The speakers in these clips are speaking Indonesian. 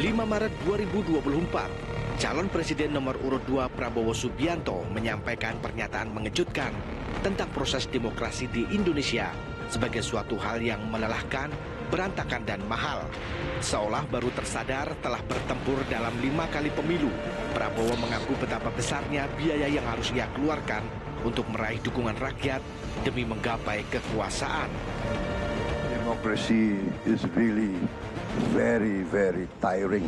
5 Maret 2024, calon presiden nomor urut 2 Prabowo Subianto menyampaikan pernyataan mengejutkan tentang proses demokrasi di Indonesia sebagai suatu hal yang melelahkan, berantakan dan mahal. Seolah baru tersadar telah bertempur dalam 5 kali pemilu, Prabowo mengaku betapa besarnya biaya yang harus ia keluarkan untuk meraih dukungan rakyat demi menggapai kekuasaan. Democracy is really very, very tiring.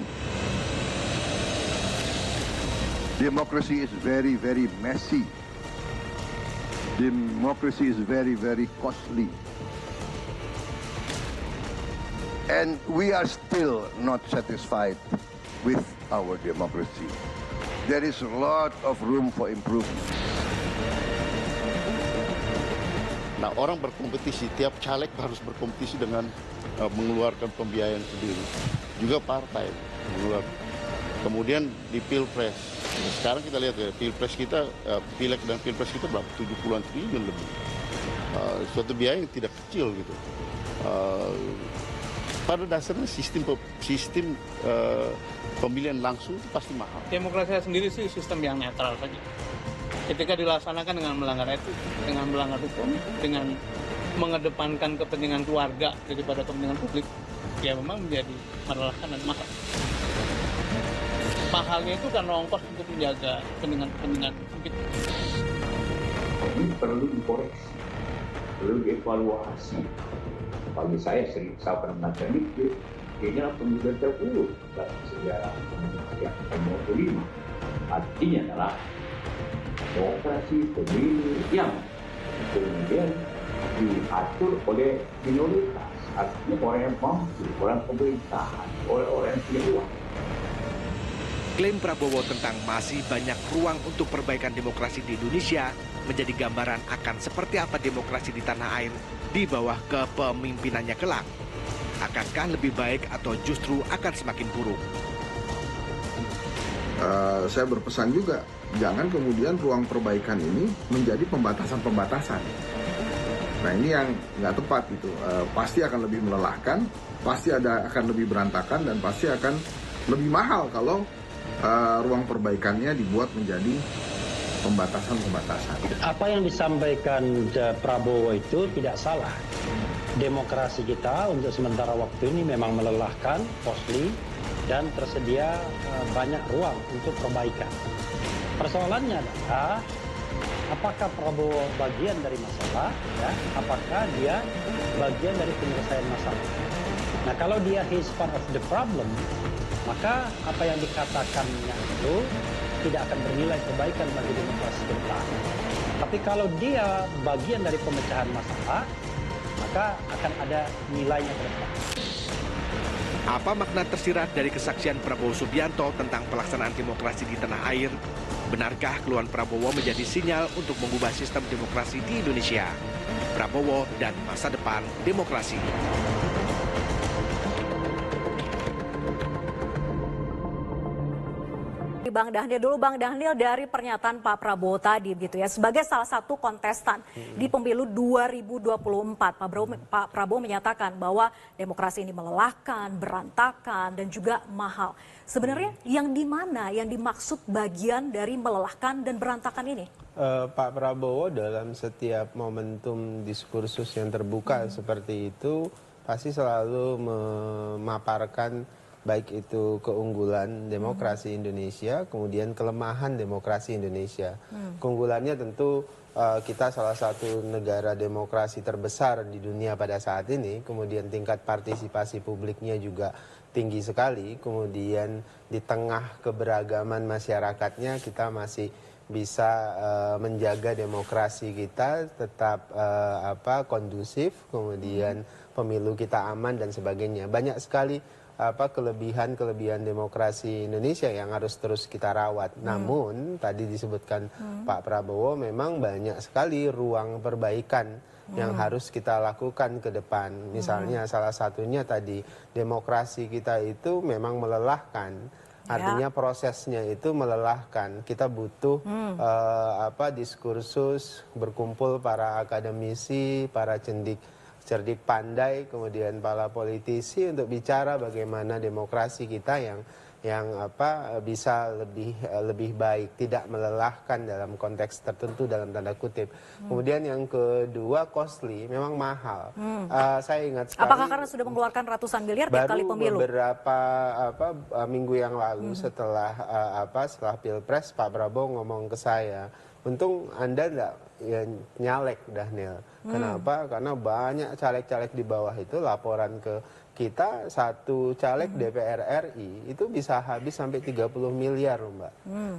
Democracy is very, very messy. Democracy is very, very costly. And we are still not satisfied with our democracy. There is a lot of room for improvement. Nah, orang berkompetisi, tiap caleg harus berkompetisi dengan mengeluarkan pembiayaan sendiri. Juga partai mengeluarkan. Kemudian di Pilpres, sekarang kita lihat ya, Pilpres kita, Pileg dan Pilpres kita berapa? 70-an triliun lebih. Suatu biaya yang tidak kecil gitu. Pada dasarnya sistem pemilihan langsung itu pasti mahal. Demokrasi sendiri sih sistem yang netral saja. Ketika dilaksanakan dengan melanggar etik, dengan melanggar hukum, dengan mengedepankan kepentingan keluarga daripada kepentingan publik, ya memang menjadi melelahkan dan mahal. Mahalnya itu karena ongkos untuk menjaga kepentingan publik. Ini perlu dikoreksi, perlu dievaluasi. Bagi saya pernah mengatakan itu, ini adalah pemilu terburuk dalam sejarah Indonesia nomor 5. Artinya adalah demokrasi pemilu yang kemudian diatur oleh minoritas, artinya orang yang mampu, orang pemerintahan, orang yang punya uang. Klaim Prabowo tentang masih banyak ruang untuk perbaikan demokrasi di Indonesia menjadi gambaran akan seperti apa demokrasi di tanah air di bawah kepemimpinannya kelak. Akankah lebih baik atau justru akan semakin buruk? Saya berpesan juga, jangan kemudian ruang perbaikan ini menjadi pembatasan-pembatasan. Nah ini yang nggak tepat gitu. Pasti akan lebih melelahkan, pasti akan lebih berantakan, dan pasti akan lebih mahal kalau ruang perbaikannya dibuat menjadi pembatasan-pembatasan. Apa yang disampaikan Prabowo itu tidak salah. Demokrasi kita untuk sementara waktu ini memang melelahkan, costly, dan tersedia banyak ruang untuk perbaikan. Persoalannya adalah apakah Prabowo bagian dari masalah, ya? Apakah dia bagian dari penyelesaian masalah. Nah, kalau dia is part of the problem, maka apa yang dikatakannya itu tidak akan bernilai kebaikan bagi demokrasi ke depan. Tapi kalau dia bagian dari pemecahan masalah, maka akan ada nilainya ke depan. Apa makna tersirat dari kesaksian Prabowo Subianto tentang pelaksanaan demokrasi di tanah air? Benarkah keluhan Prabowo menjadi sinyal untuk mengubah sistem demokrasi di Indonesia? Prabowo dan masa depan demokrasi. Bang Dhanil dulu, Bang Dhanil, dari pernyataan Pak Prabowo tadi gitu ya, sebagai salah satu kontestan di pemilu 2024, Pak Prabowo menyatakan bahwa demokrasi ini melelahkan, berantakan, dan juga mahal. Sebenarnya yang di mana yang dimaksud bagian dari melelahkan dan berantakan ini? Pak Prabowo dalam setiap momentum diskursus yang terbuka seperti itu pasti selalu memaparkan baik itu keunggulan demokrasi Indonesia, kemudian kelemahan demokrasi Indonesia. Keunggulannya tentu kita salah satu negara demokrasi terbesar di dunia pada saat ini, kemudian tingkat partisipasi publiknya juga tinggi sekali, kemudian di tengah keberagaman masyarakatnya kita masih bisa menjaga demokrasi kita tetap kondusif, kemudian pemilu kita aman dan sebagainya. Banyak sekali kelebihan demokrasi Indonesia yang harus terus kita rawat. Namun tadi disebutkan Pak Prabowo memang banyak sekali ruang perbaikan yang harus kita lakukan ke depan. Misalnya salah satunya tadi demokrasi kita itu memang melelahkan. Artinya prosesnya itu melelahkan. Kita butuh diskursus, berkumpul para akademisi, para cerdik pandai, kemudian para politisi untuk bicara bagaimana demokrasi kita yang bisa lebih baik, tidak melelahkan dalam konteks tertentu dalam tanda kutip. Kemudian yang kedua, costly, memang mahal. Saya ingat sekali. Apakah karena sudah mengeluarkan ratusan miliar tiap kali pemilu? Beberapa minggu yang lalu setelah Pilpres, Pak Prabowo ngomong ke saya, untung Anda enggak nyalek, Dhanil. Kenapa? Karena banyak caleg-caleg di bawah itu laporan ke kita, satu caleg DPR RI itu bisa habis sampai 30 miliar, Mbak.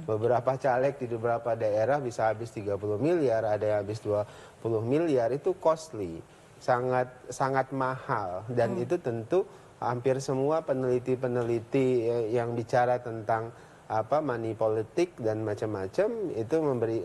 Beberapa caleg di beberapa daerah bisa habis 30 miliar, ada yang habis 20 miliar, itu costly, sangat mahal. Dan itu tentu hampir semua peneliti-peneliti yang bicara tentang money politik dan macam-macam itu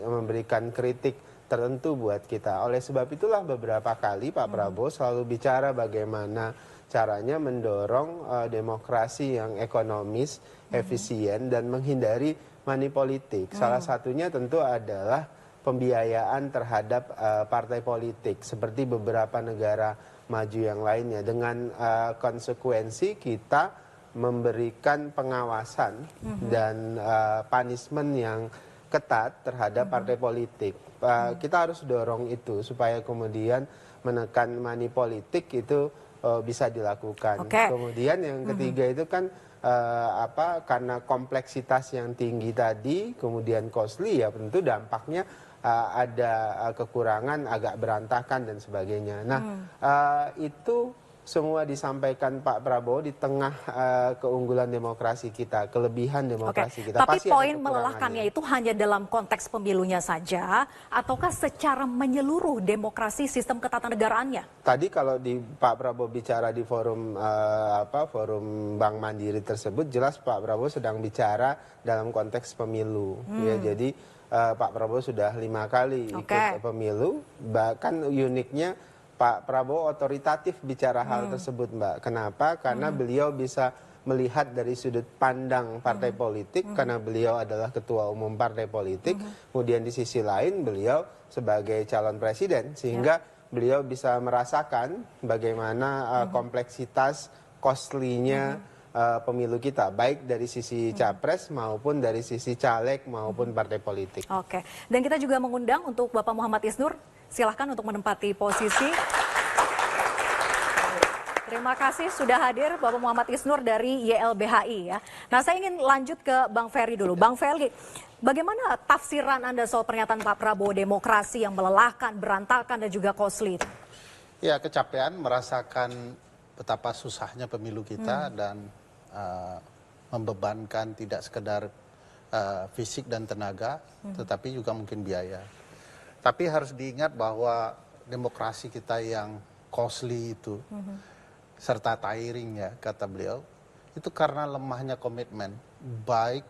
memberikan kritik tertentu buat kita. Oleh sebab itulah beberapa kali Pak Prabowo selalu bicara bagaimana caranya mendorong demokrasi yang ekonomis, efisien, dan menghindari money politik. Salah satunya tentu adalah pembiayaan terhadap partai politik, seperti beberapa negara maju yang lainnya. Dengan konsekuensi kita memberikan pengawasan dan punishment yang ketat terhadap partai politik. Kita harus dorong itu supaya kemudian menekan money politik itu bisa dilakukan. Kemudian yang ketiga itu kan karena kompleksitas yang tinggi tadi, kemudian costly, ya tentu dampaknya ada kekurangan, agak berantakan dan sebagainya. Nah, itu semua disampaikan Pak Prabowo di tengah keunggulan demokrasi kita, kelebihan demokrasi kita. Tapi poin melelahkannya itu hanya dalam konteks pemilunya saja, ataukah secara menyeluruh demokrasi sistem ketatanegaraan-nya? Tadi kalau Pak Prabowo bicara di forum forum Bank Mandiri tersebut, jelas Pak Prabowo sedang bicara dalam konteks pemilu. Ya, jadi Pak Prabowo sudah 5 kali ikut pemilu, bahkan uniknya Pak Prabowo otoritatif bicara hal tersebut, Mbak. Kenapa? Karena beliau bisa melihat dari sudut pandang partai politik, karena beliau adalah ketua umum partai politik. Kemudian di sisi lain beliau sebagai calon presiden, sehingga beliau bisa merasakan bagaimana kompleksitas costly-nya pemilu kita, baik dari sisi capres maupun dari sisi caleg maupun partai politik. Dan kita juga mengundang untuk Bapak Muhammad Isnur. Silahkan untuk menempati posisi. Terima kasih sudah hadir Bapak Muhammad Isnur dari YLBHI ya. Nah, saya ingin lanjut ke Bang Ferry dulu. Bang Ferry, bagaimana tafsiran Anda soal pernyataan Pak Prabowo demokrasi yang melelahkan, berantakan dan juga costly? Ya, kecapean, merasakan betapa susahnya pemilu kita dan membebankan tidak sekedar fisik dan tenaga, tetapi juga mungkin biaya. Tapi harus diingat bahwa demokrasi kita yang costly itu, serta tiring ya kata beliau, itu karena lemahnya komitmen, baik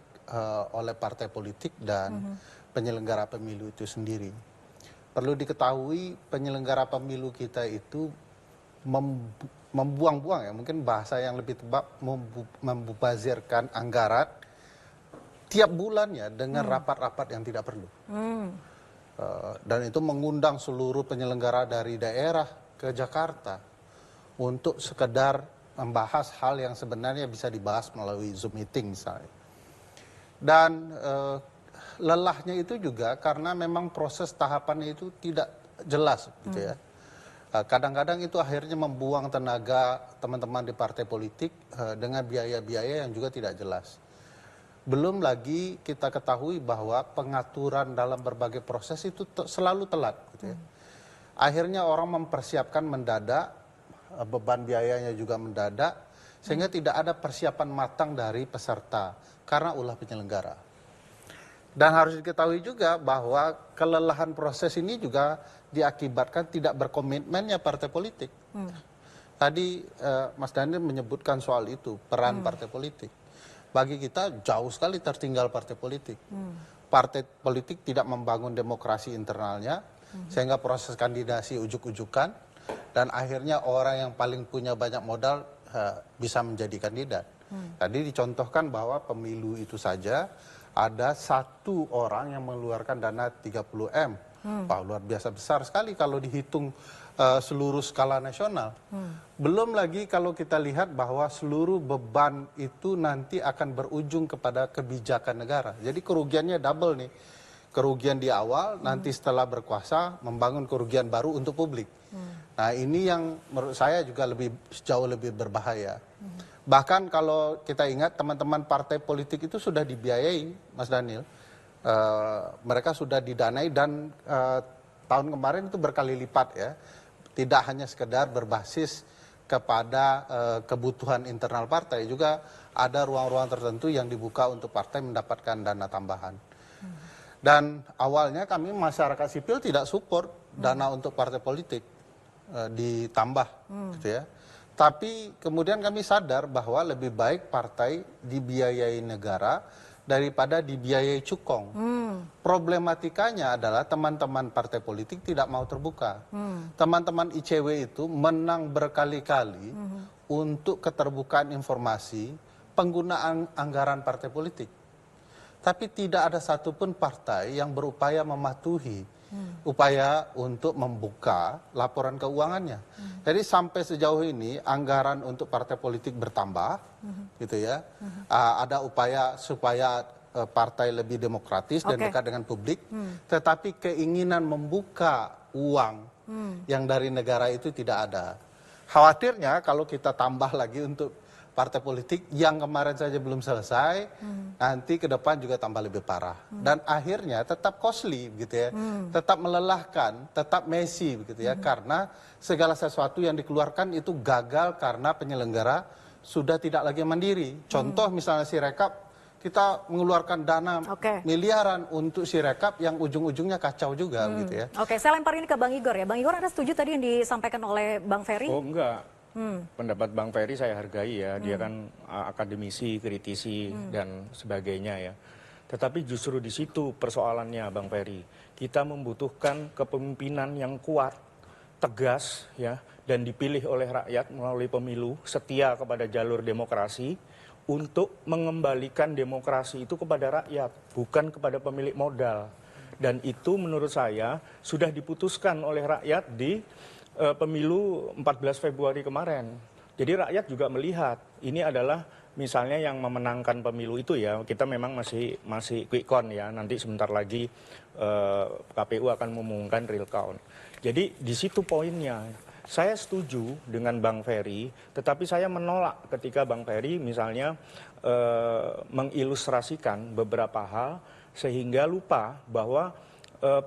oleh partai politik dan penyelenggara pemilu itu sendiri. Perlu diketahui penyelenggara pemilu kita itu membuang-buang ya, mungkin bahasa yang lebih tepat, membazirkan anggaran tiap bulannya dengan rapat-rapat yang tidak perlu. Dan itu mengundang seluruh penyelenggara dari daerah ke Jakarta untuk sekedar membahas hal yang sebenarnya bisa dibahas melalui Zoom meeting misalnya. Dan lelahnya itu juga karena memang proses tahapannya itu tidak jelas gitu ya. Kadang-kadang itu akhirnya membuang tenaga teman-teman di partai politik dengan biaya-biaya yang juga tidak jelas. Belum lagi kita ketahui bahwa pengaturan dalam berbagai proses itu selalu telat. Gitu ya. Akhirnya orang mempersiapkan mendadak, beban biayanya juga mendadak, sehingga tidak ada persiapan matang dari peserta karena ulah penyelenggara. Dan harus diketahui juga bahwa kelelahan proses ini juga diakibatkan tidak berkomitmennya partai politik. Tadi Mas Dhanil menyebutkan soal itu, peran partai politik. Bagi kita jauh sekali tertinggal partai politik. Partai politik tidak membangun demokrasi internalnya, sehingga proses kandidasi ujuk-ujukan, dan akhirnya orang yang paling punya banyak modal bisa menjadi kandidat. Tadi dicontohkan bahwa pemilu itu saja ada satu orang yang mengeluarkan dana 30M. Wah, luar biasa besar sekali kalau dihitung seluruh skala nasional. Belum lagi kalau kita lihat bahwa seluruh beban itu nanti akan berujung kepada kebijakan negara. Jadi kerugiannya double nih. Kerugian di awal, nanti setelah berkuasa membangun kerugian baru untuk publik. Nah ini yang menurut saya juga jauh lebih berbahaya. Bahkan kalau kita ingat teman-teman partai politik itu sudah dibiayai, Mas Daniel. Mereka sudah didanai dan tahun kemarin itu berkali lipat ya. Tidak hanya sekedar berbasis kepada kebutuhan internal partai, juga ada ruang-ruang tertentu yang dibuka untuk partai mendapatkan dana tambahan. Dan awalnya kami masyarakat sipil tidak support dana untuk partai politik ditambah, gitu ya. Tapi kemudian kami sadar bahwa lebih baik partai dibiayai negara daripada dibiayai cukong. Problematikanya adalah teman-teman partai politik tidak mau terbuka. Teman-teman ICW itu menang berkali-kali untuk keterbukaan informasi penggunaan anggaran partai politik. Tapi tidak ada satupun partai yang berupaya mematuhi upaya untuk membuka laporan keuangannya. Jadi sampai sejauh ini anggaran untuk partai politik bertambah, gitu ya. Ada upaya supaya partai lebih demokratis dan dekat dengan publik, tetapi keinginan membuka uang yang dari negara itu tidak ada. Khawatirnya kalau kita tambah lagi untuk partai politik yang kemarin saja belum selesai, nanti ke depan juga tambah lebih parah. Dan akhirnya tetap costly, gitu ya, tetap melelahkan, tetap messy, begitu ya, karena segala sesuatu yang dikeluarkan itu gagal karena penyelenggara sudah tidak lagi mandiri. Contoh misalnya Sirekap, kita mengeluarkan dana miliaran untuk Sirekap yang ujung-ujungnya kacau juga, gitu ya. Oke, saya lempar ini ke Bang Igor ya. Bang Igor, Anda setuju tadi yang disampaikan oleh Bang Ferry? Oh enggak. Pendapat Bang Ferry saya hargai ya, dia kan akademisi, kritisi dan sebagainya ya. Tetapi justru di situ persoalannya Bang Ferry. Kita membutuhkan kepemimpinan yang kuat, tegas ya, dan dipilih oleh rakyat melalui pemilu, setia kepada jalur demokrasi untuk mengembalikan demokrasi itu kepada rakyat, bukan kepada pemilik modal. Dan itu menurut saya sudah diputuskan oleh rakyat di pemilu 14 Februari kemarin. Jadi rakyat juga melihat ini adalah misalnya yang memenangkan pemilu itu ya, kita memang masih quick count ya, nanti sebentar lagi KPU akan mengumumkan real count. Jadi di situ poinnya. Saya setuju dengan Bang Ferry, tetapi saya menolak ketika Bang Ferry misalnya mengilustrasikan beberapa hal sehingga lupa bahwa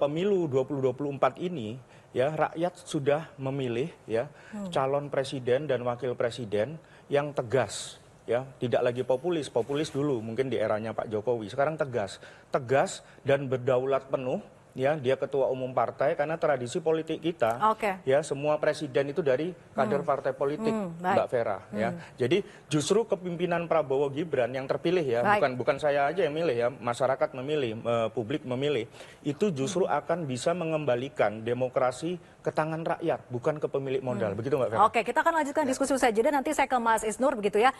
pemilu 2024 ini ya rakyat sudah memilih ya calon presiden dan wakil presiden yang tegas ya, tidak lagi populis dulu mungkin di eranya Pak Jokowi, sekarang tegas dan berdaulat penuh ya, dia ketua umum partai karena tradisi politik kita ya semua presiden itu dari kader partai politik Mbak Vera ya. Jadi justru kepemimpinan Prabowo Gibran yang terpilih ya, bukan saya aja yang milih ya, masyarakat memilih, publik memilih, itu justru akan bisa mengembalikan demokrasi ke tangan rakyat, bukan ke pemilik modal. Begitu Mbak Vera. Oke, kita akan lanjutkan diskusi usai jeda, nanti saya ke Mas Isnur begitu ya.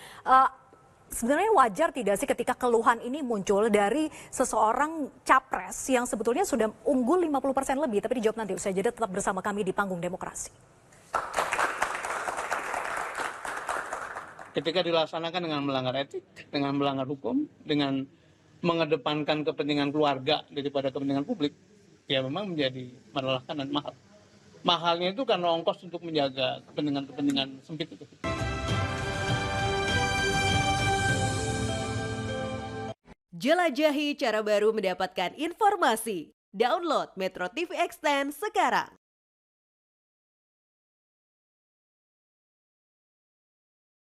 Sebenarnya wajar tidak sih ketika keluhan ini muncul dari seseorang capres yang sebetulnya sudah unggul 50% lebih, tapi dijawab nanti usai jeda, tetap bersama kami di Panggung Demokrasi. Ketika dilaksanakan dengan melanggar etik, dengan melanggar hukum, dengan mengedepankan kepentingan keluarga daripada kepentingan publik, ya memang menjadi melelahkan dan mahal. Mahalnya itu karena ongkos untuk menjaga kepentingan sempit itu. Jelajahi cara baru mendapatkan informasi. Download Metro TV Extend sekarang.